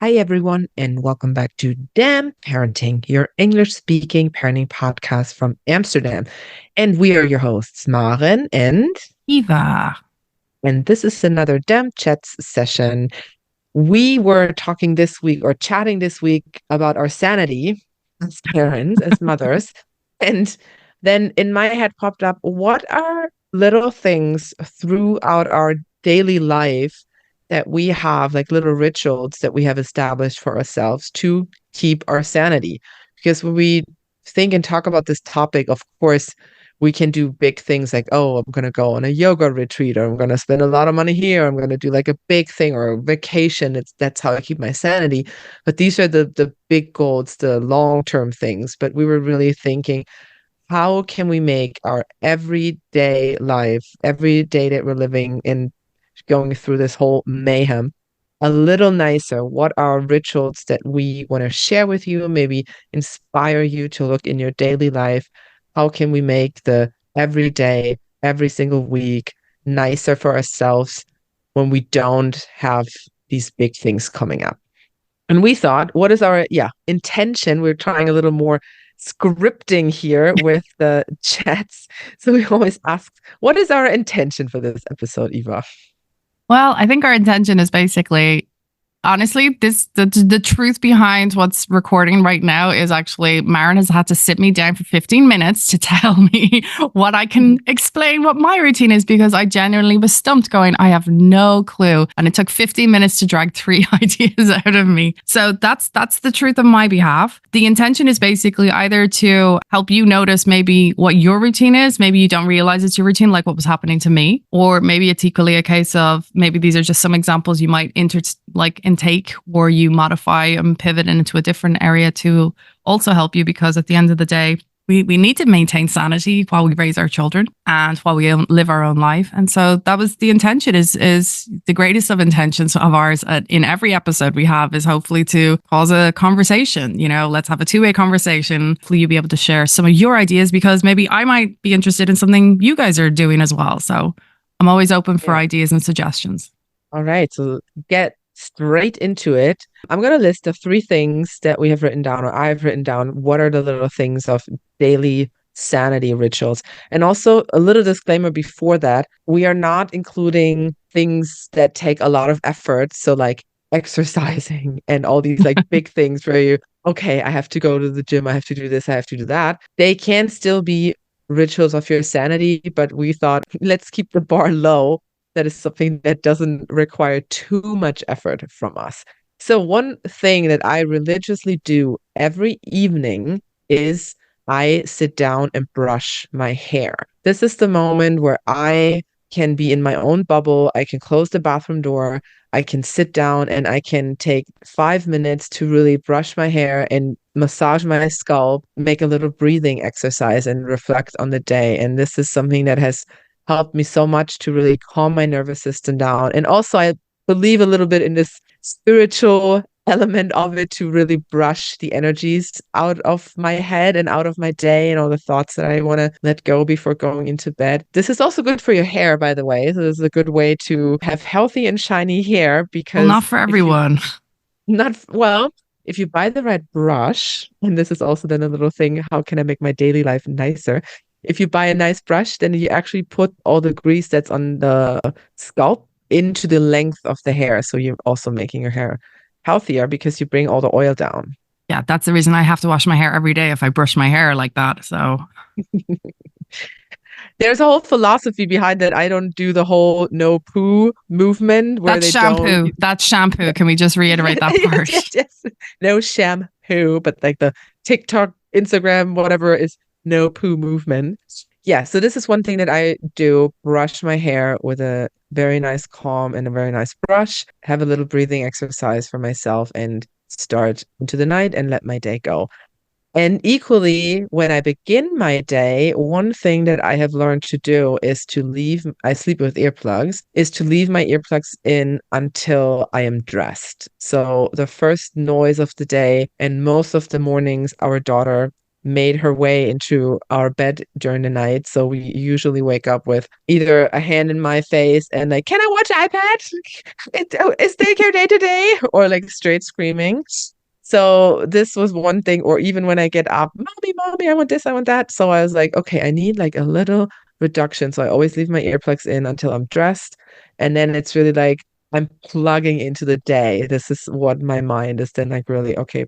Hi, everyone, and welcome back to Damn Parenting, your English speaking parenting podcast from Amsterdam. And we are your hosts, Maren, Eva. and this is another DAMChats session. We were talking this week or chatting this week about our sanity as parents, as mothers. And then in my head popped up, what are little things throughout our daily life that we have, like little rituals that we have established for ourselves to keep our sanity? Because when we think and talk about this topic, of course, we can do big things like, oh, I'm going to go on a yoga retreat, or I'm going to spend a lot of money here. I'm going to do like a big thing or a vacation. That's how I keep my sanity. But these are the big goals, the long-term things. But we were really thinking, how can we make our everyday life, every day that we're living and going through this whole mayhem, a little nicer? What are rituals that we want to share with you, maybe inspire you to look in your daily life? How can we make the every day, every single week nicer for ourselves when we don't have these big things coming up? And we thought, what is our, intention? We're trying a little more scripting here with the chats. So we always ask, what is our intention for this episode, Eva? Well, I think our intention is basically, honestly, the truth behind what's recording right now is actually Maren has had to sit me down for 15 minutes to tell me what I can explain what my routine is, because I genuinely was stumped going, I have no clue. And it took 15 minutes to drag three ideas out of me. So that's the truth on my behalf. The intention is basically either to help you notice maybe what your routine is. Maybe you don't realize it's your routine, like what was happening to me. Or maybe it's equally a case of maybe these are just some examples you might intake, or you modify and pivot into a different area to also help you, because at the end of the day, we need to maintain sanity while we raise our children and while we live our own life. And so that was the intention, is the greatest of intentions of ours in every episode we have, is hopefully to cause a conversation. Let's have a two-way conversation. Hopefully you'll be able to share some of your ideas, because maybe I might be interested in something you guys are doing as well. So I'm always open for Yeah. ideas and suggestions. All right. So get straight into it. I'm going to list the three things that we have written down, or I've written down. What are the little things of daily sanity rituals? And also a little disclaimer before that, we are not including things that take a lot of effort. So like exercising and all these like big things where okay, I have to go to the gym, I have to do this, I have to do that. They can still be rituals of your sanity, but we thought, let's keep the bar low. That is something that doesn't require too much effort from us. So one thing that I religiously do every evening is I sit down and brush my hair. This is the moment where I can be in my own bubble. I can close the bathroom door. I can sit down and I can take 5 minutes to really brush my hair and massage my scalp, make a little breathing exercise and reflect on the day. And this is something that has helped me so much to really calm my nervous system down. And also, I believe a little bit in this spiritual element of it, to really brush the energies out of my head and out of my day and all the thoughts that I want to let go before going into bed. This is also good for your hair, by the way. So this is a good way to have healthy and shiny hair, Well, not because for if you everyone. not well, if you buy the right brush, and this is also then a little thing, how can I make my daily life nicer? If you buy a nice brush, then you actually put all the grease that's on the scalp into the length of the hair. So you're also making your hair healthier because you bring all the oil down. Yeah, that's the reason I have to wash my hair every day if I brush my hair like that. So There's a whole philosophy behind that. I don't do the whole no poo movement where that's they don't. shampoo. That's shampoo. Can we just reiterate that Yes, part? yes, yes. No shampoo, but like the TikTok, Instagram, whatever is no poo movement. Yeah, so this is one thing that I do: brush my hair with a very nice comb and a very nice brush, have a little breathing exercise for myself, and start into the night and let my day go. And equally, when I begin my day, one thing that I have learned to do is to leave, I sleep with earplugs, is to leave my earplugs in until I am dressed. So the first noise of the day, and most of the mornings, our daughter made her way into our bed during the night. So we usually wake up with either a hand in my face and like, can I watch iPad? Is daycare day today? Or like straight screaming. So this was one thing, or even when I get up, mommy, I want this, I want that. So I was like, okay, I need like a little reduction. So I always leave my earplugs in until I'm dressed. And then it's really like I'm plugging into the day. This is what my mind is then like really, okay,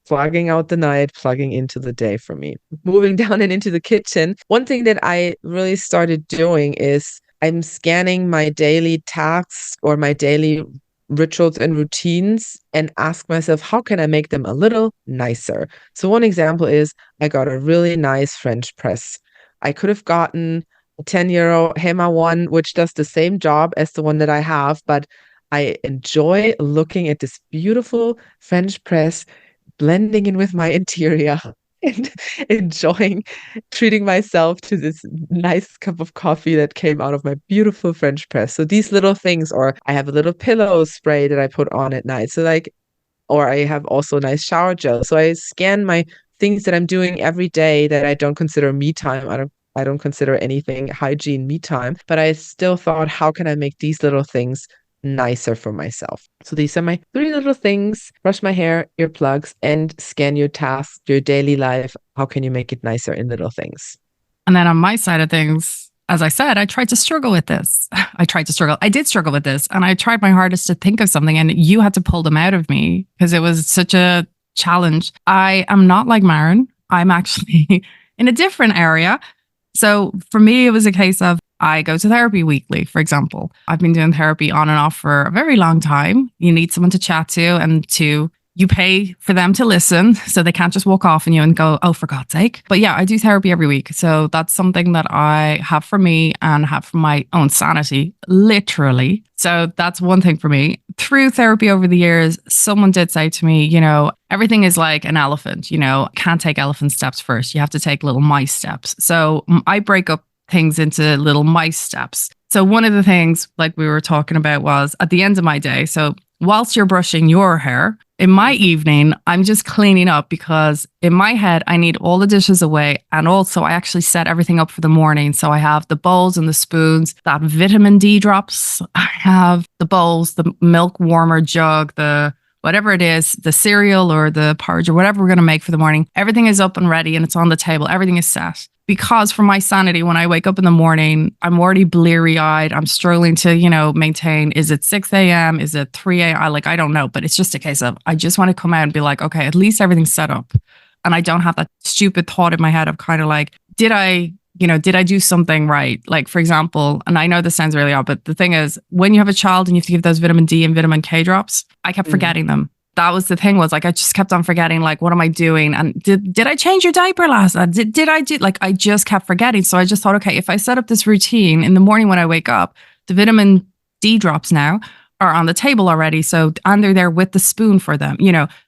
plugging out the night, plugging into the day for me. Moving down and into the kitchen. One thing that I really started doing is I'm scanning my daily tasks or my daily rituals and routines and ask myself, how can I make them a little nicer? So one example is I got a really nice French press. I could have gotten a 10 euro HEMA one, which does the same job as the one that I have, but I enjoy looking at this beautiful French press blending in with my interior and enjoying treating myself to this nice cup of coffee that came out of my beautiful French press. So these little things, or I have a little pillow spray that I put on at night. So like, or I have also nice shower gel. So I scan my things that I'm doing every day that I don't consider me time. I don't consider anything hygiene me time, but I still thought, how can I make these little things nicer for myself? So these are my three little things: brush my hair, earplugs, and scan your tasks, your daily life. How can you make it nicer in little things? And then on my side of things, as I said, I tried to struggle with this. I did struggle with this. And I tried my hardest to think of something, and you had to pull them out of me because it was such a challenge. I am not like Maren. I'm actually in a different area. So for me, it was a case of I go to therapy weekly, for example. I've been doing therapy on and off for a very long time. You need someone to chat to, and you pay for them to listen, so they can't just walk off on you and go, oh, for God's sake. But yeah, I do therapy every week. So that's something that I have for me and have for my own sanity, literally. So that's one thing for me. Through therapy over the years, someone did say to me, everything is like an elephant, can't take elephant steps first. You have to take little mice steps. So I break up things into little mice steps. So one of the things, like we were talking about, was at the end of my day. So whilst you're brushing your hair, in my evening, I'm just cleaning up, because in my head, I need all the dishes away. And also I actually set everything up for the morning. So I have the bowls and the spoons, that vitamin D drops. I have the bowls, the milk warmer jug, the whatever it is, the cereal or the porridge or whatever we're going to make for the morning. Everything is up and ready and it's on the table. Everything is set. Because for my sanity, when I wake up in the morning, I'm already bleary eyed. I'm struggling to, maintain, is it 6 a.m.? Is it 3 a.m.? I don't know, but it's just a case of, I just want to come out and be like, okay, at least everything's set up. And I don't have that stupid thought in my head of kind of like, did I do something right? Like, for example, and I know this sounds really odd, but the thing is, when you have a child and you have to give those vitamin D and vitamin K drops, I kept forgetting them. That was the thing, was like, I just kept on forgetting, like, what am I doing? And did I change your diaper last night? Did I do, like, I just kept forgetting. So I just thought, okay, if I set up this routine in the morning when I wake up, the vitamin D drops now are on the table already. So, and they're there with the spoon for them,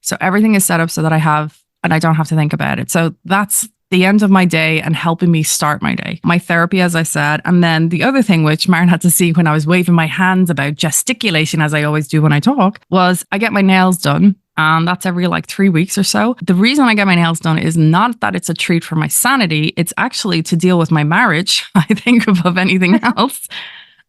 so everything is set up so that I don't have to think about it. So that's the end of my day and helping me start my day. My therapy, as I said. And then the other thing, which Maren had to see when I was waving my hands about gesticulation, as I always do when I talk, was I get my nails done. And that's every like 3 weeks or so. The reason I get my nails done is not that it's a treat for my sanity. It's actually to deal with my marriage, I think, above anything else.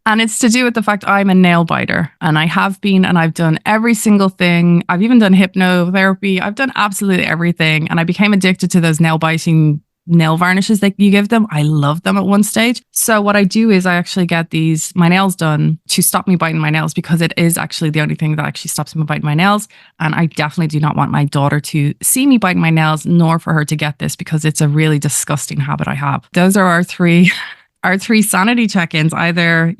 And it's to do with the fact I'm a nail biter, and I have been, and I've done every single thing. I've even done hypnotherapy. I've done absolutely everything. And I became addicted to those nail biting nail varnishes that you give them. I love them at one stage. So what I do is I actually get my nails done to stop me biting my nails, because it is actually the only thing that actually stops me biting my nails. And I definitely do not want my daughter to see me biting my nails, nor for her to get this, because it's a really disgusting habit I have. Those are our three sanity check-ins. Either,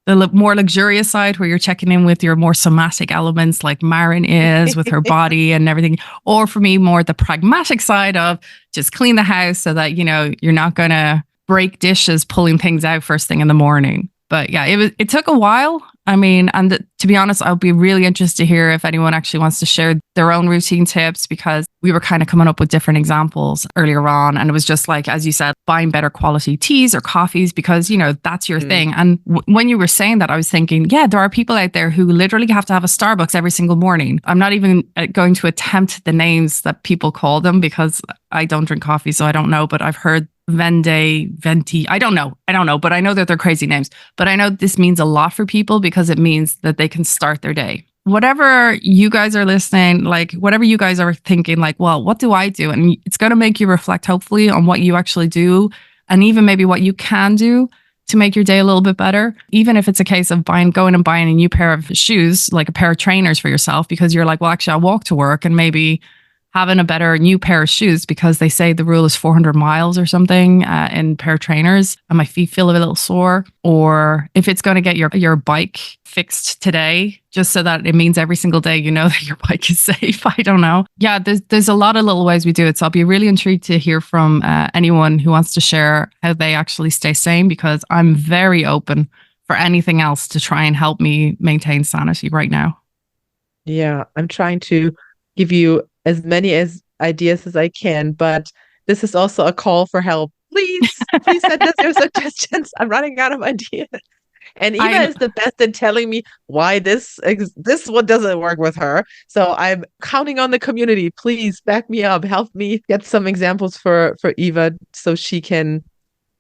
the more luxurious side, where you're checking in with your more somatic elements, like Maren is with her body and everything. Or for me, more the pragmatic side of just clean the house so that, you're not going to break dishes pulling things out first thing in the morning. But yeah, it took a while. I mean, and to be honest, I'll be really interested to hear if anyone actually wants to share their own routine tips, because we were kind of coming up with different examples earlier on. And it was just like, as you said, buying better quality teas or coffees because, you know, that's your thing. And when you were saying that, I was thinking, yeah, there are people out there who literally have to have a Starbucks every single morning. I'm not even going to attempt the names that people call them because I don't drink coffee, so I don't know, but I've heard Venti. I don't know, but I know that they're crazy names. But I know this means a lot for people because it means that they can start their day. Whatever you guys are listening, like whatever you guys are thinking, like, well, what do I do? And it's going to make you reflect, hopefully, on what you actually do and even maybe what you can do to make your day a little bit better. Even if it's a case of going and buying a new pair of shoes, like a pair of trainers for yourself, because you're like, well, actually, I'll walk to work, and maybe having a better new pair of shoes because they say the rule is 400 miles or something in pair of trainers and my feet feel a little sore. Or if it's going to get your bike fixed today, just so that it means every single day you know that your bike is safe. I don't know. Yeah, there's a lot of little ways we do it. So I'll be really intrigued to hear from anyone who wants to share how they actually stay sane, because I'm very open for anything else to try and help me maintain sanity right now. Yeah, I'm trying to give you as many as ideas as I can, but this is also a call for help. Please send us your suggestions. I'm running out of ideas. And Eva I is the best in telling me why this one doesn't work with her. So I'm counting on the community. Please back me up. Help me get some examples for Eva so she can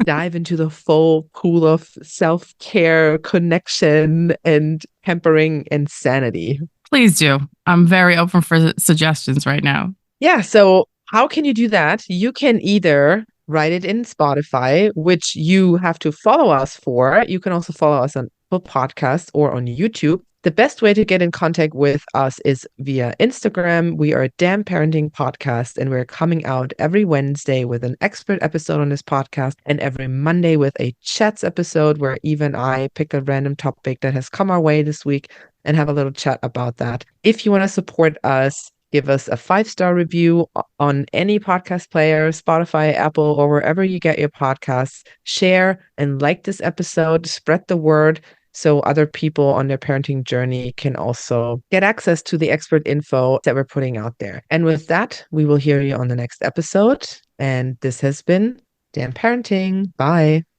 dive into the full pool of self-care, connection, and pampering and sanity. Please do. I'm very open for suggestions right now. Yeah, so how can you do that? You can either write it in Spotify, which you have to follow us for. You can also follow us on Apple Podcasts or on YouTube. The best way to get in contact with us is via Instagram. We are a Damn Parenting Podcast, and we're coming out every Wednesday with an expert episode on this podcast, and every Monday with a chats episode where Eva and I pick a random topic that has come our way this week and have a little chat about that. If you want to support us, give us a 5-star review on any podcast player, Spotify, Apple, or wherever you get your podcasts. Share and like this episode, spread the word so other people on their parenting journey can also get access to the expert info that we're putting out there. And with that, we will hear you on the next episode. And this has been Damn Parenting. Bye.